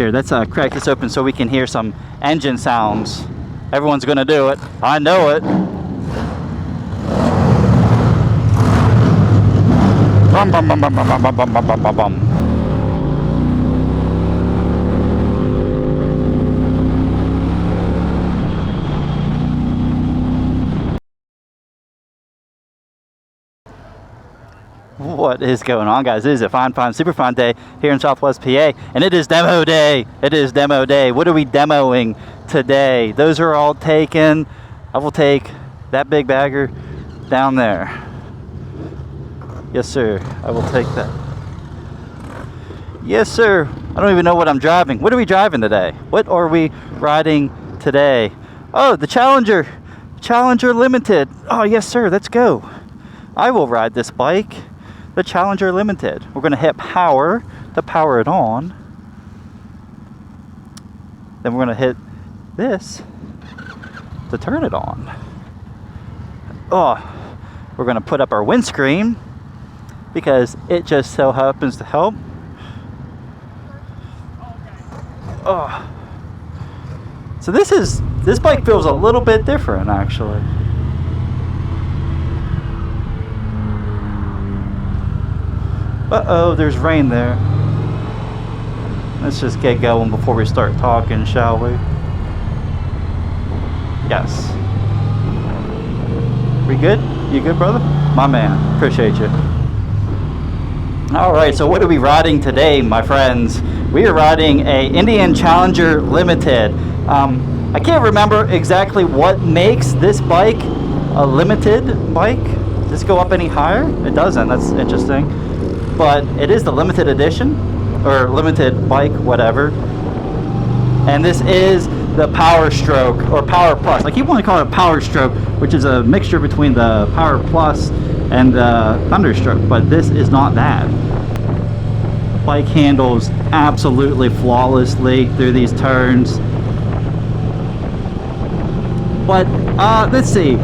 Here, let's crack this open so we can hear some engine sounds. Everyone's gonna do it. I know it. Bum, bum, bum, bum, bum, bum, bum, bum, bum, bum. What is going on, guys? It is a fine, super fun day here in Southwest PA, and it is demo day. It is demo day. What are we demoing today? Those are all taken. I will take that big bagger down there. Yes, sir. I will take that. Yes, sir. I don't even know what I'm driving. What are we driving today? What are we riding today? Oh, the Challenger. Challenger Limited. Oh, yes, sir. Let's go. I will ride this bike. The Challenger Limited. We're going to hit power to power it on. Then we're going to hit this to turn it on. Oh, we're going to put up our windscreen because it just so happens to help. Oh. So this bike feels a little bit different, actually. Uh-oh, there's rain there. Let's just get going before we start talking, shall we? Yes. We good? You good, brother? My man. Appreciate you. Alright, so what are we riding today, my friends? We are riding a Indian Challenger Limited. I can't remember exactly what makes this bike a limited bike. Does this go up any higher? It doesn't. That's interesting. But it is the limited edition or limited bike, whatever. And this is the Power Stroke or Power Plus. I keep wanting to call it Power Stroke, which is a mixture between the Power Plus and the Thunderstroke, but this is not that. Bike handles absolutely flawlessly through these turns. But let's see.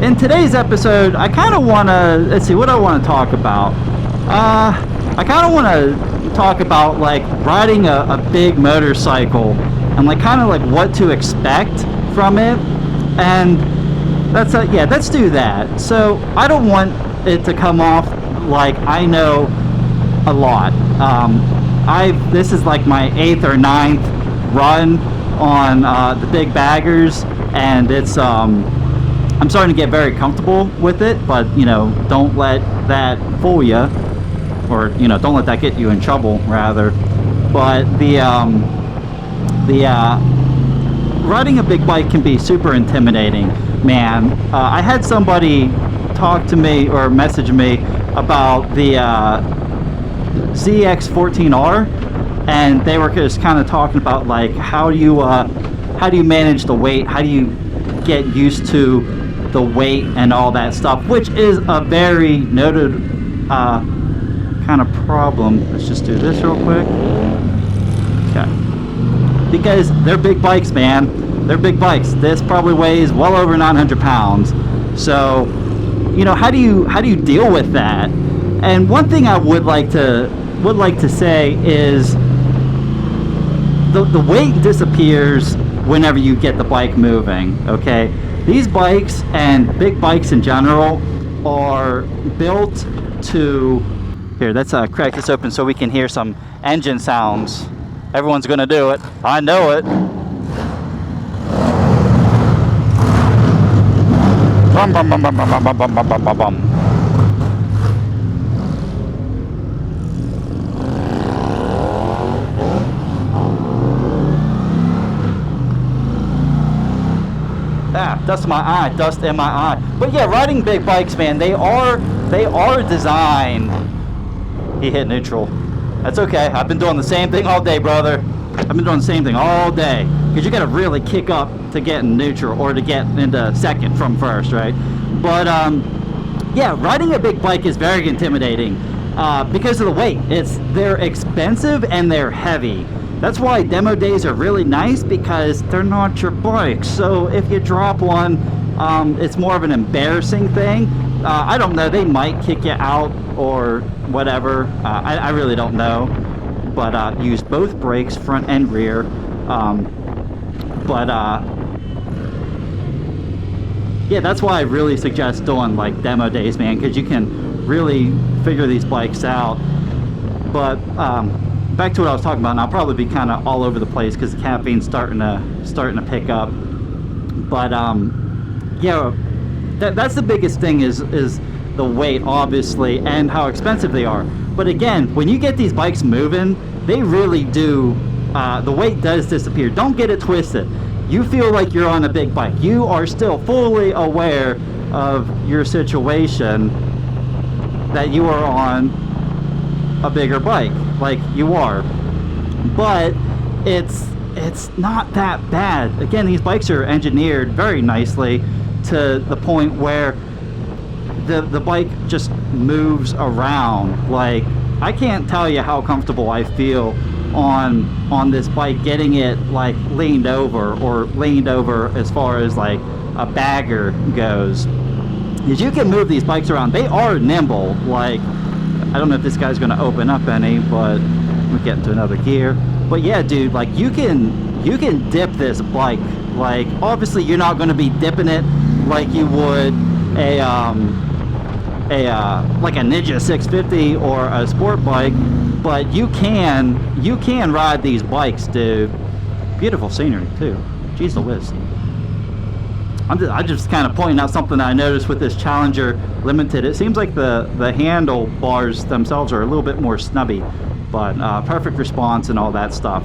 In today's episode, I kind of want to, let's see, what do I want to talk about? I kind of want to talk about like riding a big motorcycle and like kind of like what to expect from it, and that's yeah, let's do that. So I don't want it to come off like I know a lot. This is like my 8th or 9th run on the big baggers, and it's I'm starting to get very comfortable with it, but you know, don't let that fool you. Or, you know, don't let that get you in trouble, rather. But riding a big bike can be super intimidating, man. I had somebody talk to me or message me about the ZX14R, and they were just kind of talking about like how do you manage the weight, how do you get used to the weight and all that stuff, which is a very noted kind of problem. Let's just do this real quick. Okay. Because they're big bikes, man. They're big bikes. This probably weighs well over 900 pounds. So, you know, how do you deal with that? And one thing I would like to say is the weight disappears whenever you get the bike moving. Okay. These bikes and big bikes in general are built to. Here, let's crack this open so we can hear some engine sounds. Everyone's gonna do it. I know it. Bum, bum, bum, bum, bum, bum, bum, bum, bum, bum. Dust in my eye, dust in my eye. But yeah, riding big bikes, man, they are designed. He hit neutral. That's okay. I've been doing the same thing all day, brother. I've been doing the same thing all day. Because you got to really kick up to get in neutral or to get into second from first, right? But, yeah, riding a big bike is very intimidating because of the weight. They're expensive and they're heavy. That's why demo days are really nice, because they're not your bikes. So if you drop one, it's more of an embarrassing thing. I don't know, they might kick you out or whatever. I really don't know. but use both brakes, front and rear. Yeah, that's why I really suggest doing like demo days, man, because you can really figure these bikes out. But back to what I was talking about, and I'll probably be kind of all over the place because the caffeine's starting to pick up. But yeah, that's the biggest thing is the weight, obviously, and how expensive they are. But again, when you get these bikes moving, they really do. The weight does disappear. Don't get it twisted. You feel like you're on a big bike. You are still fully aware of your situation, that you are on a bigger bike, like you are. But it's not that bad. Again, these bikes are engineered very nicely to the point where the bike just moves around. Like, I can't tell you how comfortable I feel on this bike, getting it like leaned over as far as like a bagger goes. Is you can move these bikes around. They are nimble. Like, I don't know if this guy's going to open up any, but we'll get into another gear. But yeah, dude, like you can dip this bike. Like, obviously you're not going to be dipping it like you would like a Ninja 650 or a sport bike, but you can ride these bikes, dude. Beautiful scenery too. Jeez Louise. I'm just kind of pointing out something I noticed with this Challenger Limited. It seems like the handlebars themselves are a little bit more snubby, but perfect response and all that stuff.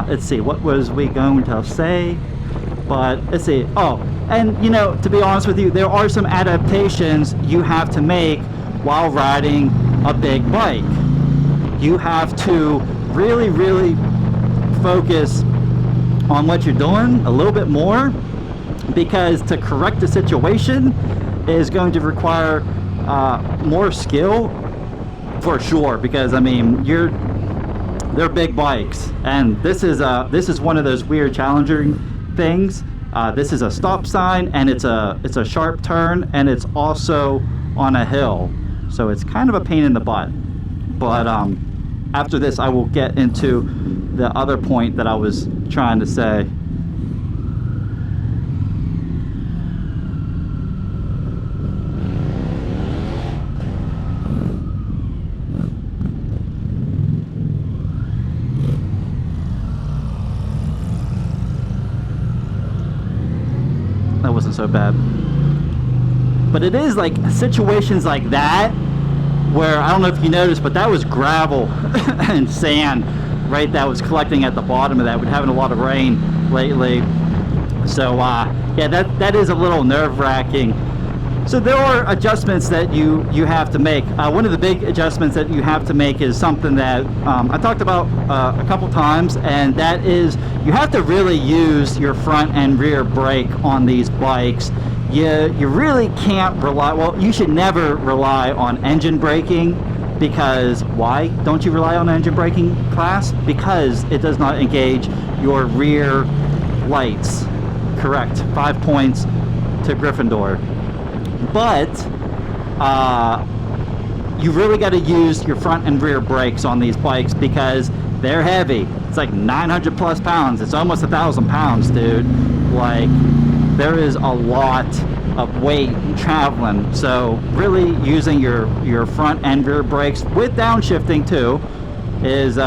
Let's see, what was we going to say? But let's see. Oh, and you know, to be honest with you, there are some adaptations you have to make while riding a big bike. You have to really, really focus on what you're doing a little bit more, because to correct the situation is going to require more skill for sure. Because I mean, they're big bikes, and this is one of those weird Challenger things. This is a stop sign, and it's a sharp turn, and it's also on a hill, so it's kind of a pain in the butt. But after this, I will get into the other point that I was trying to say. That wasn't so bad. But it is like situations like that where, I don't know if you noticed, but that was gravel and sand, right, that was collecting at the bottom of that. We're having a lot of rain lately. So yeah, that is a little nerve-wracking. So there are adjustments that you have to make. One of the big adjustments that you have to make is something that I talked about a couple times, and that is you have to really use your front and rear brake on these bikes. You really can't rely, well, you should never rely on engine braking. Because why don't you rely on engine braking, class? Because it does not engage your rear lights. Correct. 5 points to Gryffindor. But you really got to use your front and rear brakes on these bikes because they're heavy. It's like 900 plus pounds. It's almost 1,000 pounds, dude. Like, there is a lot of weight traveling. So really using your front and rear brakes with downshifting too is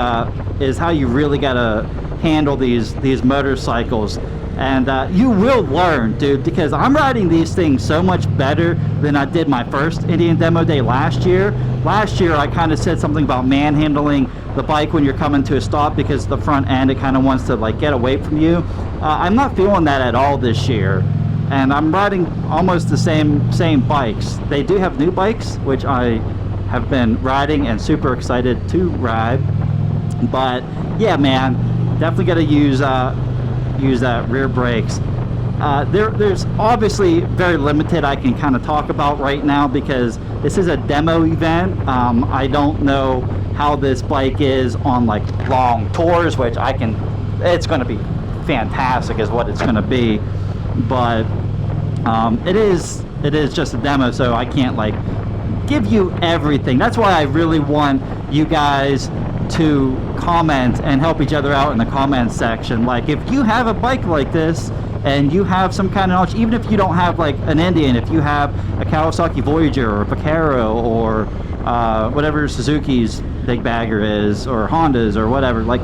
how you really got to handle these motorcycles. And you will learn, dude, because I'm riding these things so much better than I did my first Indian Demo Day last year. Last year, I kind of said something about manhandling the bike when you're coming to a stop because the front end, it kind of wants to like get away from you. I'm not feeling that at all this year. And I'm riding almost the same bikes. They do have new bikes, which I have been riding and super excited to ride. But yeah, man, definitely got to use that rear brakes. There's obviously very limited I can kind of talk about right now because this is a demo event. I don't know how this bike is on like long tours, which it's going to be fantastic is what it's going to be. But it is just a demo, so I can't like give you everything. That's why I really want you guys to comment and help each other out in the comments section. Like, if you have a bike like this and you have some kind of knowledge, even if you don't have like an Indian, if you have a Kawasaki Voyager or a Vaquero or whatever Suzuki's big bagger is, or Honda's or whatever, like,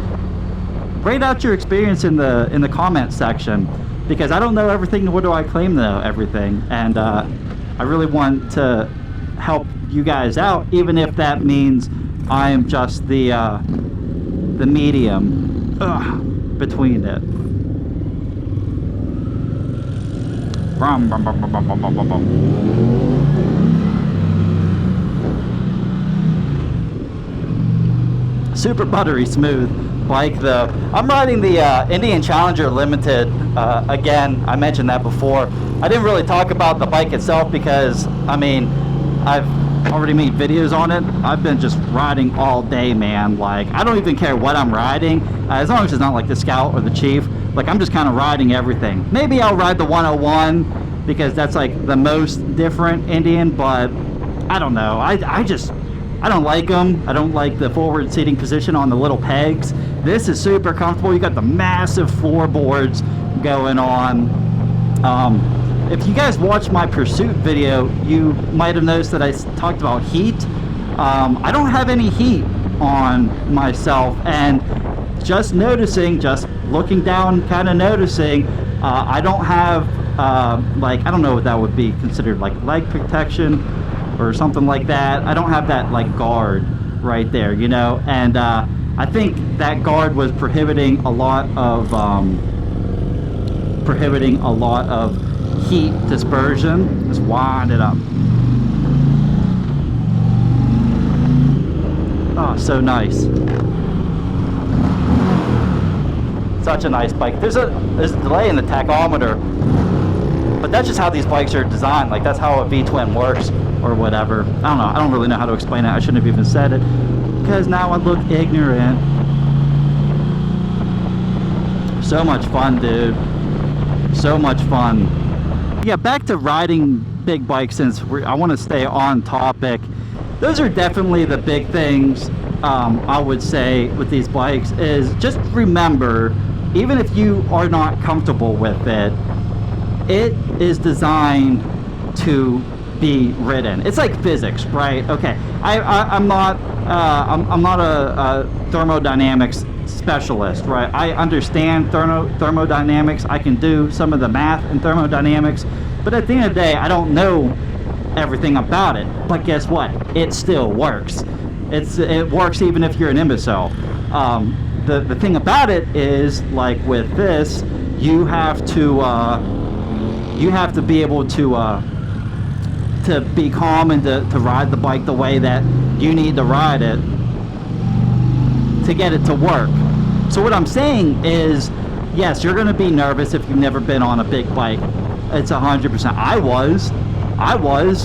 rate out your experience in the comment section, because I don't know everything, nor do I claim to know everything, and I really want to help you guys out, even if that means I am just the medium between it. Super buttery smooth bike though. I'm riding the Indian Challenger Limited. Again, I mentioned that before. I didn't really talk about the bike itself because, I mean, I've already made videos on it. I've been just riding all day, man. Like, I don't even care what I'm riding, as long as it's not like the Scout or the Chief. Like, I'm just kind of riding everything. Maybe I'll ride the 101 because that's like the most different Indian, but I don't know. I don't like them. I don't like the forward seating position on the little pegs. This is super comfortable. You got the massive floorboards going on. If you guys watched my Pursuit video, you might have noticed that I talked about heat. I don't have any heat on myself, and just noticing, just looking down, kind of noticing, I don't have, like, I don't know what that would be considered, like leg protection or something like that. I don't have that like guard right there, you know, and I think that guard was prohibiting a lot of heat dispersion. Just wind it up. Oh, so nice. Such a nice bike. There's a delay in the tachometer, but that's just how these bikes are designed. Like, that's how a V-twin works or whatever. I don't know. I don't really know how to explain it. I shouldn't have even said it because now I look ignorant. So much fun, dude. So much fun. Yeah, back to riding big bikes, since I want to stay on topic. Those are definitely the big things, I would say, with these bikes, is just remember, even if you are not comfortable with it, it is designed to be ridden. It's like physics, right? Okay, I'm not a thermodynamics specialist, right? I understand thermodynamics. I can do some of the math in thermodynamics, but at the end of the day, I don't know everything about it. But guess what? It still works. It works even if you're an imbecile. The thing about it is, like with this, you have to be able to be calm and to ride the bike the way that you need to ride it to get it to work. So what I'm saying is, yes, you're going to be nervous if you've never been on a big bike. It's 100%. I was.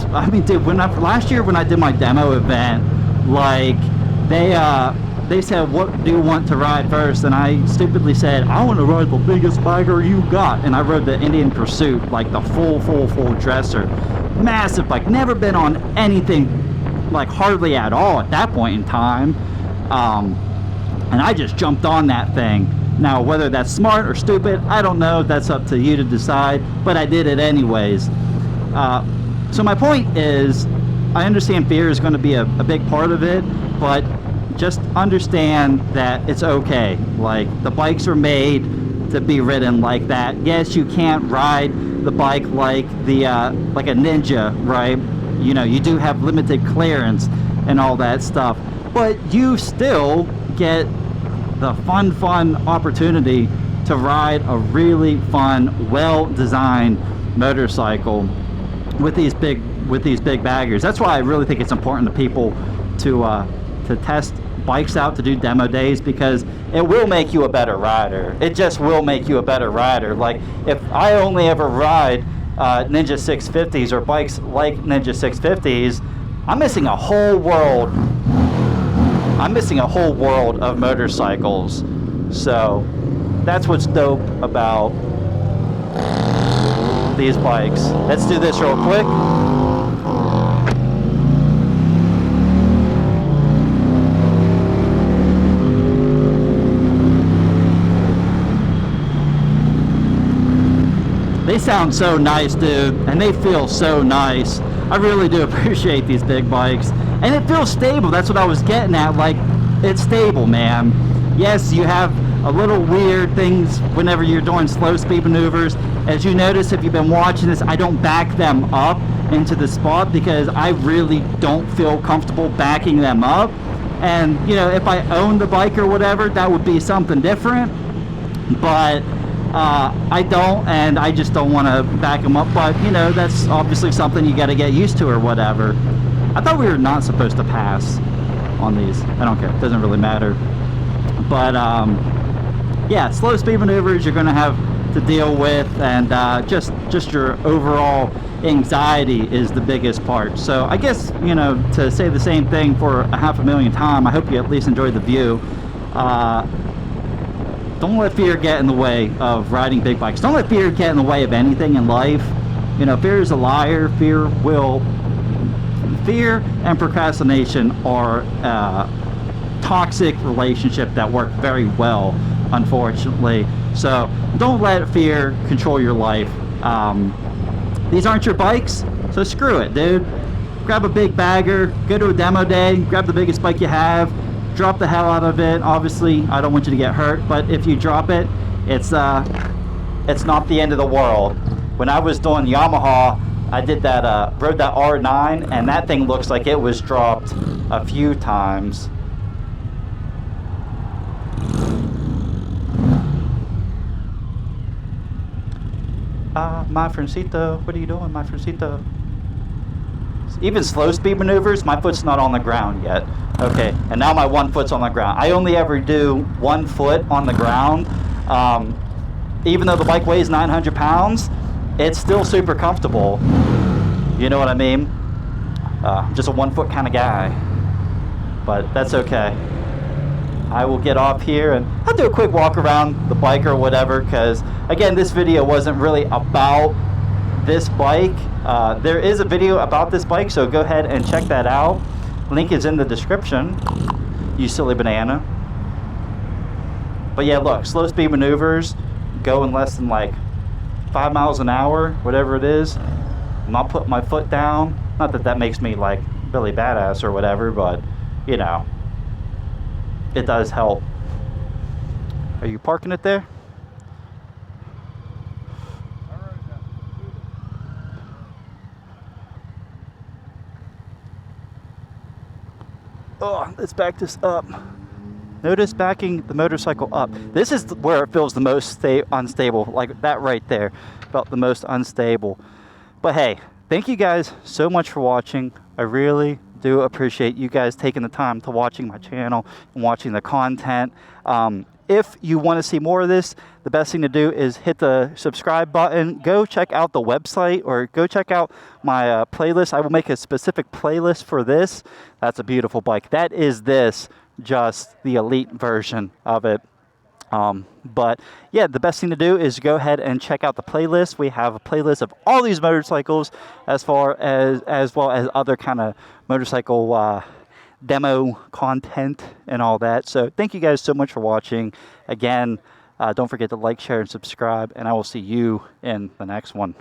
I mean, dude, last year when I did my demo event, like, they said, what do you want to ride first? And I stupidly said, I want to ride the biggest biker you got. And I rode the Indian Pursuit, like the full dresser. Massive bike. Never been on anything, like, hardly at all at that point in time. And I just jumped on that thing. Now, whether that's smart or stupid, I don't know. That's up to you to decide. But I did it anyways. So my point is, I understand fear is going to be a big part of it, but just understand that it's okay. Like, the bikes are made to be ridden like that. Yes, you can't ride the bike like like a Ninja, right? You know, you do have limited clearance and all that stuff, but you still get the fun opportunity to ride a really fun, well-designed motorcycle with these big baggers. That's why I really think it's important to people to test bikes out, to do demo days, because it will make you a better rider. It just will make you a better rider. Like, if I only ever ride Ninja 650s or bikes like Ninja 650s, I'm missing a whole world. I'm missing a whole world of motorcycles. So that's what's dope about these bikes. Let's do this real quick. They sound so nice, dude, and they feel so nice. I really do appreciate these big bikes. And it feels stable. That's what I was getting at. Like, it's stable, man. Yes, you have a little weird things whenever you're doing slow speed maneuvers. As you notice, if you've been watching this, I don't back them up into the spot because I really don't feel comfortable backing them up. And, you know, if I owned the bike or whatever, that would be something different. But I don't, and I just don't want to back them up. But, you know, that's obviously something you got to get used to or whatever. I thought we were not supposed to pass on these. I don't care. It doesn't really matter. But, yeah, slow speed maneuvers you're going to have to deal with, and just your overall anxiety is the biggest part. So I guess, you know, to say the same thing for 500,000 times, I hope you at least enjoyed the view. Don't let fear get in the way of riding big bikes. Don't let fear get in the way of anything in life. You know, fear is a liar. Fear and procrastination are a toxic relationship that work very well, unfortunately. So don't let fear control your life. These aren't your bikes, so screw it, dude. Grab a big bagger, go to a demo day, grab the biggest bike you have, drop the hell out of it. Obviously, I don't want you to get hurt, but if you drop it, it's not the end of the world. When I was doing Yamaha, I did that, rode that R9, and that thing looks like it was dropped a few times. My friendcito, what are you doing, my friendcito? Even slow speed maneuvers, my foot's not on the ground yet. Okay, and now my one foot's on the ground. I only ever do 1 foot on the ground. Even though the bike weighs 900 pounds, it's still super comfortable. You know what I mean? Just a 1 foot kind of guy. But that's okay. I will get off here and I'll do a quick walk around the bike or whatever, because again, this video wasn't really about this bike. There is a video about this bike, so go ahead and check that out. Link is in the description, you silly banana. But yeah, look, slow speed maneuvers, go in less than like 5 miles an hour, whatever it is. I'm not putting my foot down. Not that that makes me like really badass or whatever, but you know, it does help. Are you parking it there? Oh, let's back this up. Notice backing the motorcycle up. This is where it feels the most unstable, like that right there felt the most unstable. But hey, thank you guys so much for watching. I really do appreciate you guys taking the time to watching my channel and watching the content. If you want to see more of this, the best thing to do is hit the subscribe button. Go check out the website or go check out my playlist. I will make a specific playlist for this. That's a beautiful bike. That is this, just the elite version of it. But yeah, the best thing to do is go ahead and check out the playlist. We have a playlist of all these motorcycles, as well as other kind of motorcycle demo content and all that. So thank you guys so much for watching. Again, don't forget to like, share, and subscribe, and I will see you in the next one.